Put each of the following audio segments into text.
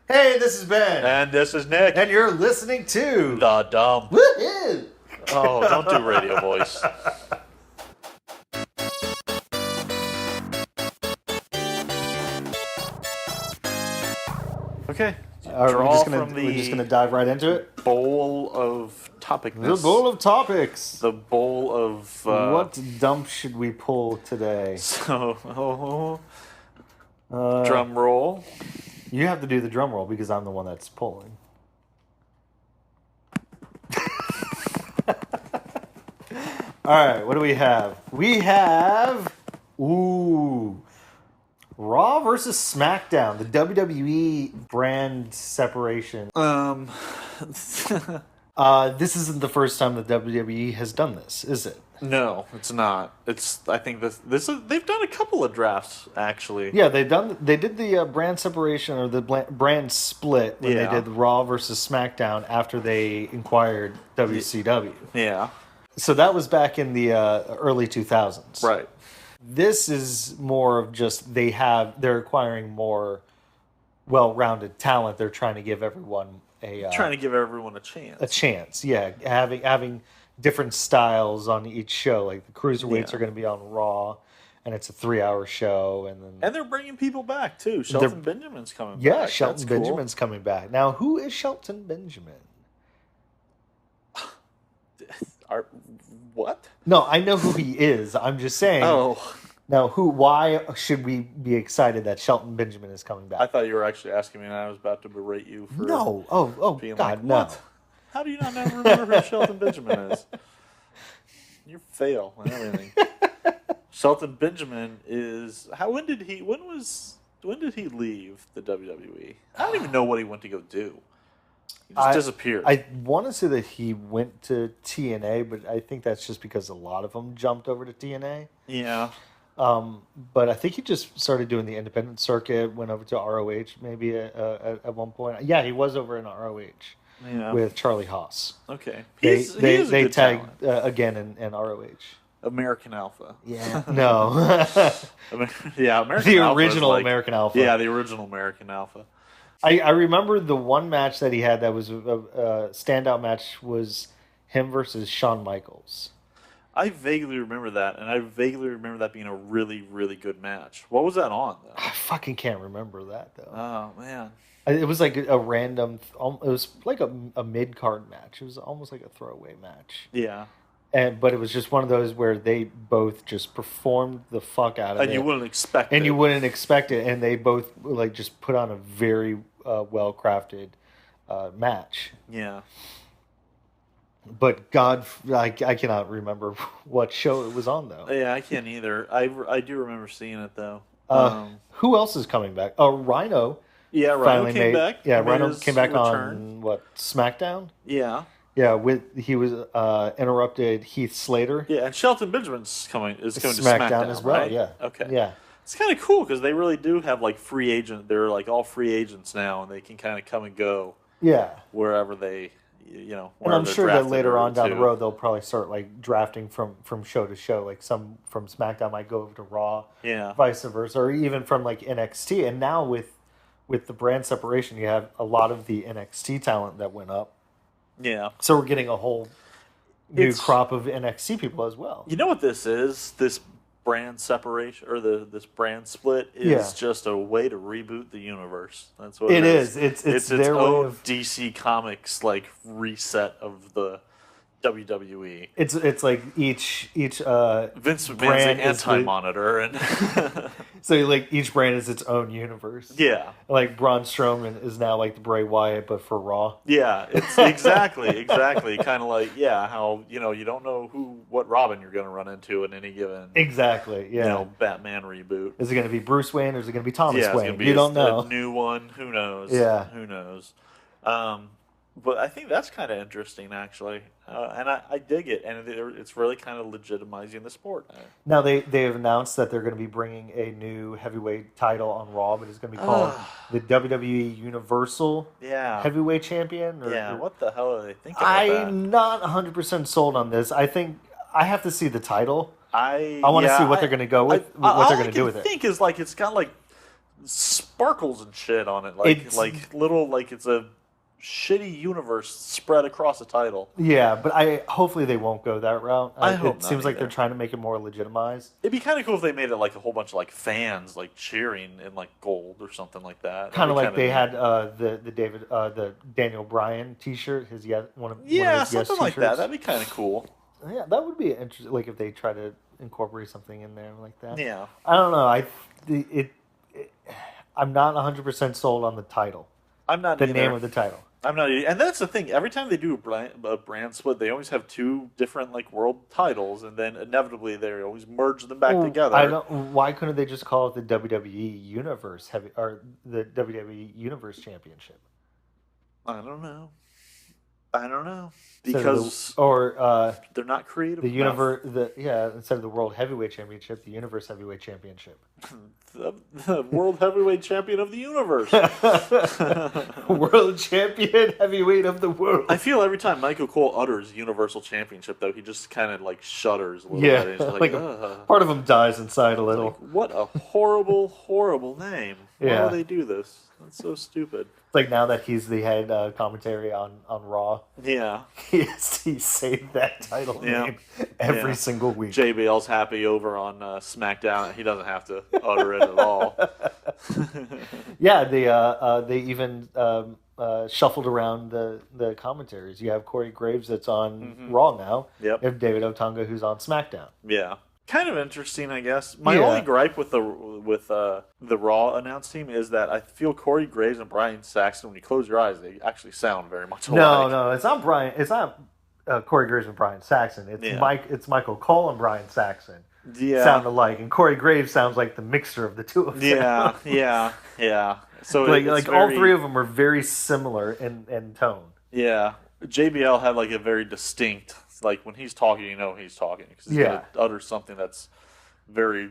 Hey, this is Ben. And this is Nick. And you're listening to The Dumb. Woohoo! Oh, don't do radio voice. Okay. We're just gonna dive right into it. Bowl of topicness. The bowl of topics. The bowl of... what dump should we pull today? So, drum roll. You have to do the drum roll because I'm the one that's pulling. All right, what do we have? We have Raw versus Smackdown, the WWE brand separation. This isn't the first time the WWE has done this, is it? No, it's not. I think they've done a couple of drafts actually. Yeah, they did the brand separation or the brand split when they did Raw versus SmackDown after they acquired WCW. Yeah. So that was back in the early 2000s. Right. This is more of just they're acquiring more well-rounded talent. They're trying to give everyone a chance. A chance, yeah. Having different styles on each show. Like the cruiserweights are going to be on Raw, and it's a 3-hour show, and they're bringing people back too. Shelton Benjamin's coming back. Yeah, Shelton Benjamin's coming back. Now, who is Shelton Benjamin? What? No, I know who he is. I'm just saying. Oh. Now, why should we be excited that Shelton Benjamin is coming back? I thought you were actually asking me, and I was about to berate you for being God, like, no. What? How do you not remember who Shelton Benjamin is? You fail and everything. Shelton Benjamin is when did he leave the WWE? I don't even know what he went to go do. He just disappeared. I want to say that he went to TNA, but I think that's just because a lot of them jumped over to TNA. Yeah. But I think he just started doing the independent circuit, went over to ROH maybe at one point. Yeah, he was over in ROH with Charlie Haas. Okay. They tagged again in ROH. American Alpha. Yeah. No. Yeah, American the Alpha original American Alpha. Yeah, the original American Alpha. I remember the one match that he had that was a standout match was him versus Shawn Michaels. I vaguely remember that, and I vaguely remember that being a really, really good match. What was that on, though? I fucking can't remember that, though. Oh, man. It was like a random... It was like a mid-card match. It was almost like a throwaway match. Yeah. But it was just one of those where they both just performed the fuck out of it. And you wouldn't expect it. And you wouldn't expect it. And they both just put on a very well-crafted match. Yeah. But God, I cannot remember what show it was on, though. Yeah, I can't either. I do remember seeing it, though. Who else is coming back? Oh, Rhino. Yeah, Rhino came back. Yeah, Rhino came back on, SmackDown? Yeah. Yeah, he was interrupted Heath Slater. Yeah, and Shelton Benjamin's coming to SmackDown as well, right? Yeah. Okay. Yeah. It's kind of cool because they really do have free agent. They're all free agents now, and they can kind of come and go. Yeah. Wherever they, and I'm sure that later on down the road they'll probably start drafting from show to show. Like some from SmackDown might go over to Raw. Yeah. Vice versa, or even from NXT. And now with the brand separation, you have a lot of the NXT talent that went up. Yeah. So we're getting a whole new crop of NXT people as well. You know what this is? This brand separation or this brand split is just a way to reboot the universe. That's what it is. It's their own DC Comics reset of the WWE. It's like each Vince McMahon's the anti-monitor, and so each brand is its own universe. Yeah, like Braun Strowman is now like the Bray Wyatt, but for Raw. Yeah, it's exactly kind of how you don't know what Robin you're going to run into in any given Batman reboot. Is it going to be Bruce Wayne or is it going to be Thomas Wayne? It's going to be you don't know. A new one. Who knows? Yeah, who knows? But I think that's kind of interesting, actually, and I dig it, and it's really kind of legitimizing the sport. Now they have announced that they're going to be bringing a new heavyweight title on Raw, but it's going to be called the WWE Universal Heavyweight Champion. What the hell are they thinking about that? I'm not 100% sold on this. I think I have to see the title. I want to see what they're going to go with, what they're going to do with it. I think is it's got sparkles and shit on it, It's like little like it's a shitty universe spread across a title. Yeah, but hopefully they won't go that route. I hope It not seems like they're either. trying to make it more legitimized. It'd be kind of cool if they made it like a whole bunch of like fans like cheering in like gold or something like that. Kind of That'd be like they neat. had the Daniel Bryan T-shirt, one of Yeah, his guest something like that. T-shirts. That'd be kind of cool. Yeah, that would be interesting. Like if they try to incorporate something in there like that. Yeah. I don't know. I'm not 100% sold on the title, I'm not the either. name of the title. I'm not, and that's the thing. Every time they do a brand split, they always have two different like world titles, and then inevitably they always merge them back together. I don't. Why couldn't they just call it the WWE Universe Heavy or the WWE Universe Championship? I don't know. I don't know because they're not creative. The universe, instead of the World Heavyweight Championship, the Universe Heavyweight Championship. the World Heavyweight Champion of the universe. World Champion Heavyweight of the world. I feel every time Michael Cole utters Universal Championship, though, he just kind of like shudders a little bit. He's like part of him dies inside a little. Like, what a horrible, horrible name. Why would they do this? That's so stupid. Like now that he's the head commentary on Raw. Yeah. He saved that title name every single week. JBL's happy over on Smackdown. He doesn't have to utter it at all. Yeah, they even shuffled around the commentaries. You have Corey Graves that's on Raw now. Yep. You have David Otunga who's on SmackDown. Yeah. Kind of interesting, I guess. My only gripe with the Raw announce team is that I feel Corey Graves and Brian Saxton, when you close your eyes, they actually sound very much alike. No, it's not Brian. It's not Corey Graves and Brian Saxton. It's It's Michael Cole and Brian Saxton. Yeah. Sound alike, and Corey Graves sounds like the mixture of the two of them. Yeah. So like all three of them are very similar in tone. Yeah, JBL had like a very distinct. Like when he's talking, you know he's talking because he's going to utter something that's very,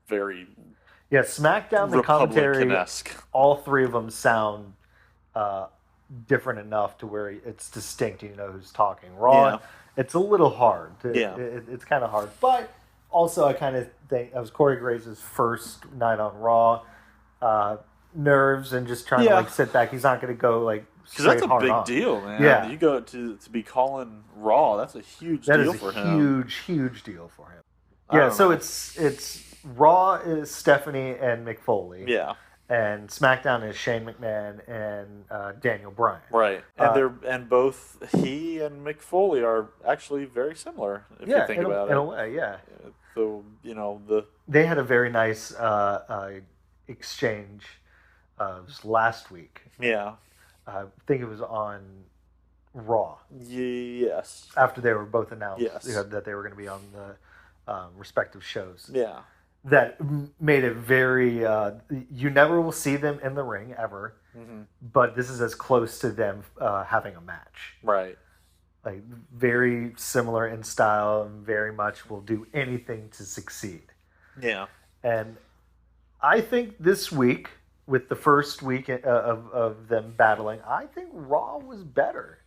very. Yeah, SmackDown, the commentary, all three of them sound different enough to where it's distinct. You know who's talking. Raw, it's a little hard. It's kind of hard, but also I kind of think that was Corey Graves' first night on Raw. Nerves and just trying to like sit back. He's not going to go like. Because that's a big deal, man. Yeah. You go to be calling Raw, that's a huge deal for him. Huge deal for him. Yeah, so it's Raw is Stephanie and Mick Foley. Yeah. And SmackDown is Shane McMahon and Daniel Bryan. Right. And both he and Mick Foley are actually very similar if you think about it. In a way, yeah. So, they had a very nice exchange last week. Yeah. I think it was on Raw. Yes. After they were both announced that they were going to be on the respective shows. Yeah. That made it very... you never will see them in the ring, ever. Mm-hmm. But this is as close to them having a match. Right. Like, very similar in style and very much will do anything to succeed. Yeah. And I think this week... with the first week of them battling, I think Raw was better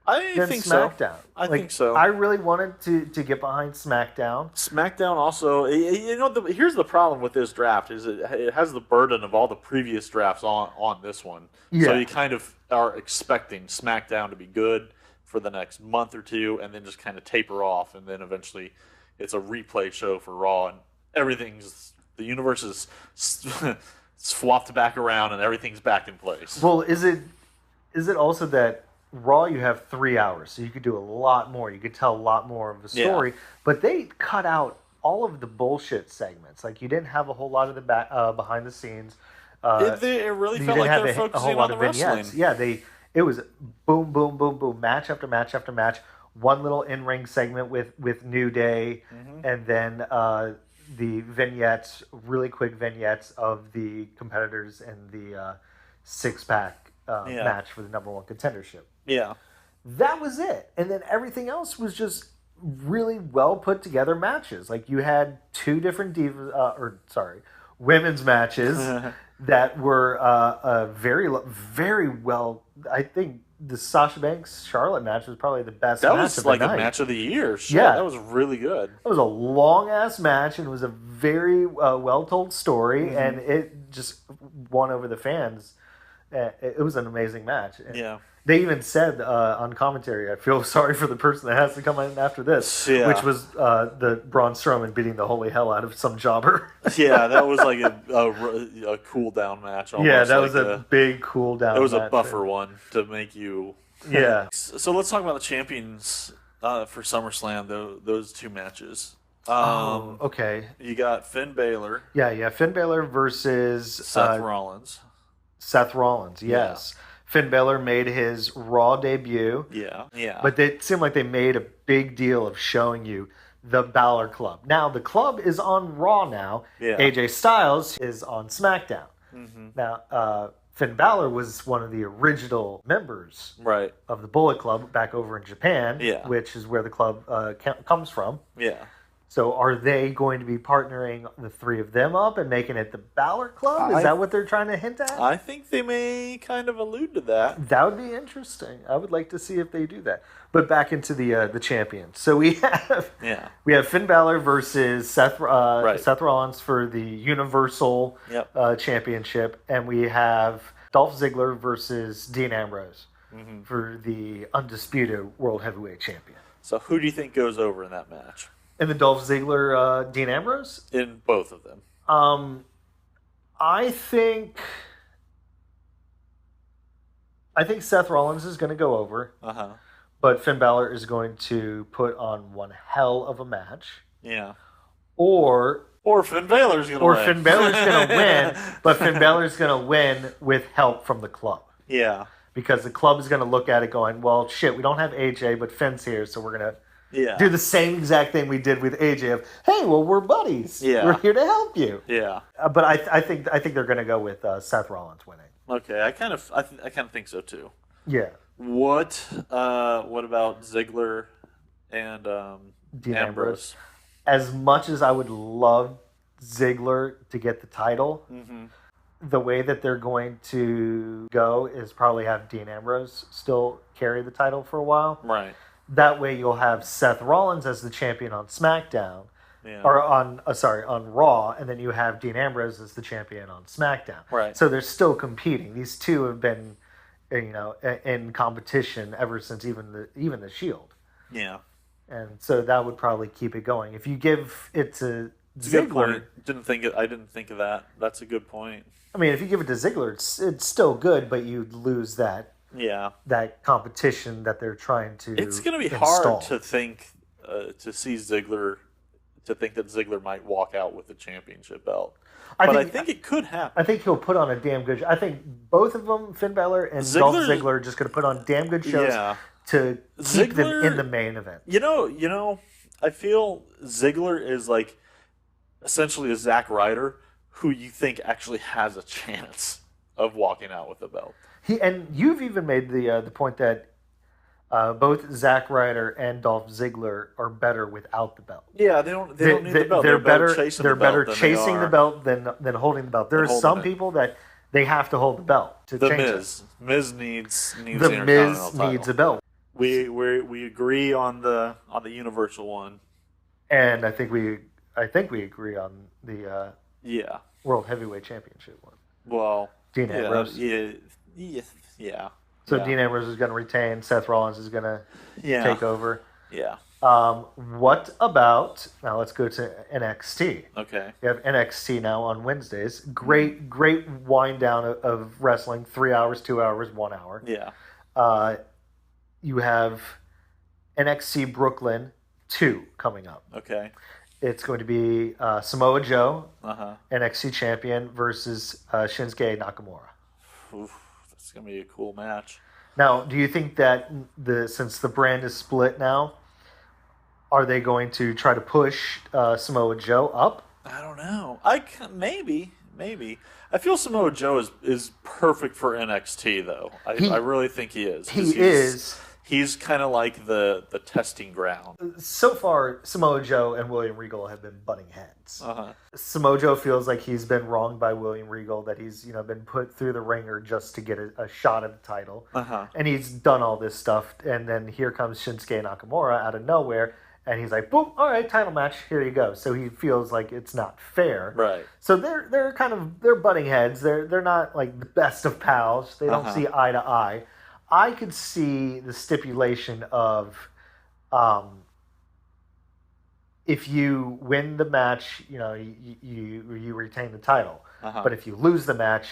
than SmackDown. I think so. I really wanted to get behind SmackDown. SmackDown also, here's the problem with this draft is it has the burden of all the previous drafts on this one. Yeah. So you kind of are expecting SmackDown to be good for the next month or two and then just kind of taper off, and then eventually it's a replay show for Raw, and the universe is swapped back around and everything's back in place. Well, is it also that Raw you have 3 hours, so you could do a lot more. You could tell a lot more of the story, but they cut out all of the bullshit segments. Like you didn't have a whole lot of the behind the scenes. It really felt like they were focusing on the wrestling. Yeah, it was boom, boom, boom, boom, match after match after match. One little in-ring segment with New Day, and then the vignettes, really quick vignettes of the competitors in the six-pack match for the number one contendership. Yeah. That was it. And then everything else was just really well put together matches. Like you had two different women's matches. that were very, very well. I think the Sasha Banks Charlotte match was probably the best match of the night. That was like a match of the year. Shit, yeah. That was really good. It was a long-ass match, and it was a very well-told story, and it just won over the fans. It was an amazing match. And they even said on commentary, I feel sorry for the person that has to come in after this, which was the Braun Strowman beating the holy hell out of some jobber. Yeah, that was like a cool-down match. Almost. Yeah, that was a big cool-down match. It was a buffer one to make you... Yeah. So let's talk about the champions for SummerSlam, those two matches. Okay. You got Finn Balor. Yeah. Finn Balor versus... Seth Rollins. Seth Rollins, yes. Yeah. Finn Balor made his Raw debut. Yeah. But it seemed like they made a big deal of showing you the Balor Club. Now, the club is on Raw now. Yeah. AJ Styles is on SmackDown. Mm-hmm. Now, Finn Balor was one of the original members of the Bullet Club back over in Japan, which is where the club comes from. Yeah. So are they going to be partnering the three of them up and making it the Balor Club? Is that what they're trying to hint at? I think they may kind of allude to that. That would be interesting. I would like to see if they do that. But back into the champions. So we have Finn Balor versus Seth Rollins for the Universal Championship, and we have Dolph Ziggler versus Dean Ambrose for the undisputed World Heavyweight Champion. So who do you think goes over in that match? In the Dolph Ziggler, Dean Ambrose? In both of them. I think Seth Rollins is going to go over. But Finn Balor is going to put on one hell of a match. Yeah. Or Finn Balor's going to win. Or Finn Balor's going to win, but Finn Balor's going to win with help from the club. Yeah. Because the club is going to look at it going, well, shit, we don't have AJ, but Finn's here, so we're going to do the same exact thing we did with AJ of, hey, well, we're buddies. Yeah. We're here to help you. Yeah. But I think they're going to go with Seth Rollins winning. Okay, I kind of think so too. Yeah. What about Ziggler and Dean Ambrose? As much as I would love Ziggler to get the title, the way that they're going to go is probably have Dean Ambrose still carry the title for a while. Right. That way you'll have Seth Rollins as the champion on SmackDown, or on Raw, and then you have Dean Ambrose as the champion on SmackDown. Right. So they're still competing. These two have been, in competition ever since even the Shield. Yeah. And so that would probably keep it going. If you give it to Ziggler, I didn't think of that. That's a good point. I mean, if you give it to Ziggler, it's still good, but you'd lose that. Yeah, that competition that they're trying to. It's going to be hard to think to see Ziggler, to think that Ziggler might walk out with the championship belt. I think it could happen. I think he'll put on a damn good show. I think both of them, Finn Balor and Dolph Ziggler, are just going to put on damn good shows to keep them in the main event. You know, I feel Ziggler is like essentially a Zack Ryder who you think actually has a chance of walking out with the belt. And you've even made the point that both Zack Ryder and Dolph Ziggler are better without the belt. Yeah, they don't need the belt. They're better chasing the belt than holding the belt. There are some people that they have to hold the belt to change it. Miz needs the Miz needs a belt. We agree on the Universal one, and I think we agree on the World Heavyweight Championship one. Well, Dean Ambrose. Yeah. So Dean Ambrose is going to retain. Seth Rollins is going to take over. Yeah. What about, now let's go to NXT. Okay. You have NXT now on Wednesdays. Great wind down of wrestling. 3 hours, 2 hours, 1 hour. Yeah. You have NXT Brooklyn 2 coming up. Okay. It's going to be Samoa Joe, NXT champion, versus Shinsuke Nakamura. Oof, that's going to be a cool match. Now, do you think that since the brand is split now, are they going to try to push Samoa Joe up? I don't know. Maybe. I feel Samoa Joe is perfect for NXT though. I really think he is. He's kind of like the testing ground. So far, Samoa Joe and William Regal have been butting heads. Samoa Joe feels like he's been wronged by William Regal, that he's been put through the ringer just to get a shot at the title, and he's done all this stuff. And then here comes Shinsuke Nakamura out of nowhere, and he's like, "Boom! All right, title match. Here you go." So he feels like it's not fair. Right. So they're butting heads. They're not like the best of pals. They don't see eye to eye. I could see the stipulation of, if you win the match, you retain the title. But if you lose the match,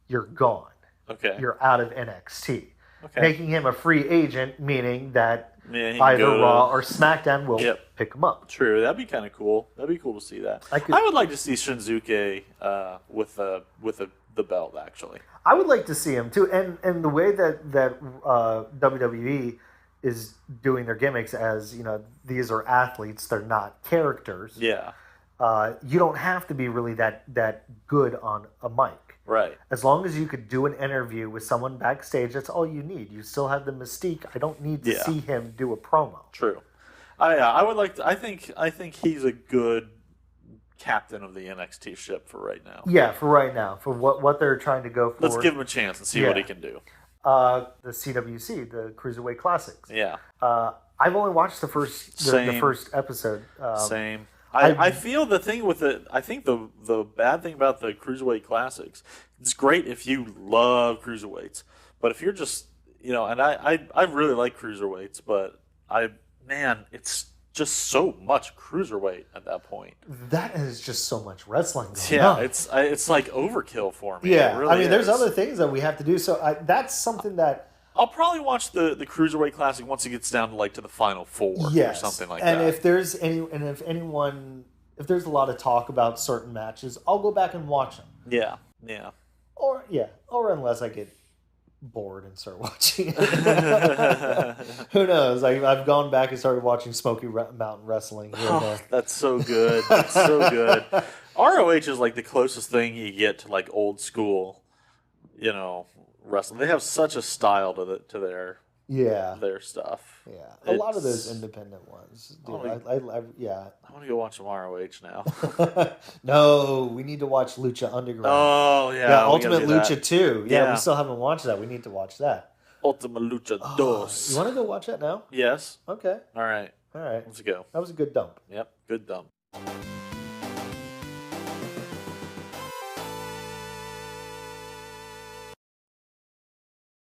you're gone. Okay. You're out of NXT. Okay. Making him a free agent, meaning that either Raw or SmackDown will pick him up. True. That'd be kind of cool. That'd be cool to see that. I would like to see Shinsuke with the belt, actually. I would like to see him too, and the way that WWE is doing their gimmicks, as these are athletes, they're not characters. Yeah. You don't have to be really that good on a mic. Right. As long as you could do an interview with someone backstage, that's all you need. You still have the mystique. I don't need to see him do a promo. True. I would like to. I think he's a good captain of the NXT ship for right now. Yeah, for right now, for what they're trying to go for. Let's give him a chance and see what he can do. The CWC, the Cruiserweight Classics. Yeah. I've only watched the first episode. Same. I feel the thing with it. I think the bad thing about the Cruiserweight Classics, it's great if you love cruiserweights, but if you're just and I really like cruiserweights, but it's just so much cruiserweight at that point. That is just so much wrestling going on. It's like overkill for me. Yeah, really there's other things that we have to do. So that's something that I'll probably watch the Cruiserweight Classic once it gets down to the final four or something like that. And if there's if there's a lot of talk about certain matches, I'll go back and watch them. Yeah. Or unless I get bored and start watching it. Who knows? I've gone back and started watching Smoky Mountain Wrestling. That's so good. That's so good. ROH is like the closest thing you get to like old school, wrestling. They have such a style to their stuff. Yeah, a lot of those independent ones. Dude, I want to go watch some ROH now. No, we need to watch Lucha Underground. Oh yeah, Ultimate Lucha 2. Yeah, we still haven't watched that. We need to watch that. Ultimate Lucha 2. You want to go watch that now? Yes. Okay. All right. All right. Let's go. That was a good dump. Yep. Good dump.